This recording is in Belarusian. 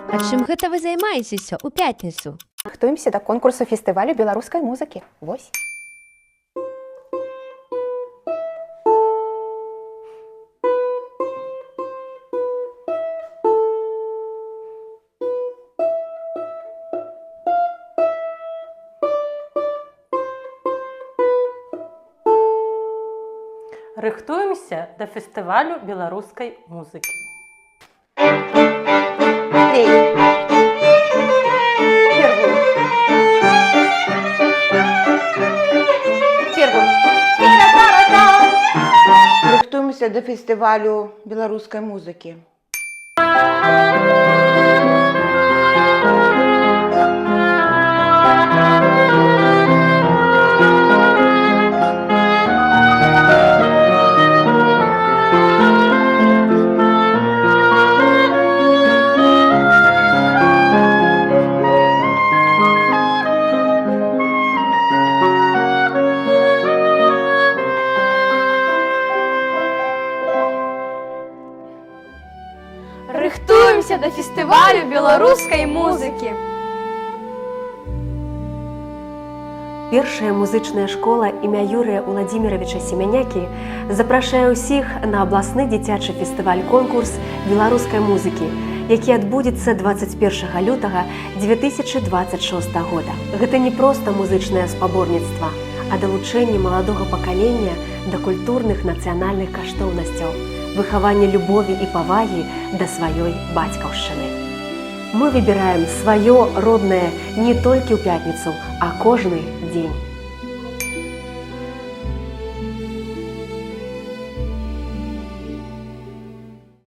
А чым гэта вы займаецеся ў пятніцу? Рыхтуемся да конкурсу фестывалю беларускай музыкі. Вось. Рыхтуемся да фестывалю беларускай музыкі. Рыхтуемся да фестывалю беларускай музыкі. Рыхтуемся да фестывалю беларускай музыкі. Першая музычная школа імя Юрыя Уладзіміравіча Семянякі запрашае ўсіх на абласны дзіцячы фестываль-конкурс беларускай музыкі, які адбудзецца 21 лютага 2026 года. Гэта не проста музычнае спаборніцтва, а далучэнне маладога пакалення да культурных нацыянальных каштоўнасцяў, выхаванне любові і павагі да сваёй бацькаўшчыны. Мы выбіраем сваё роднае не толькі ў пятніцу, а кожны дзень.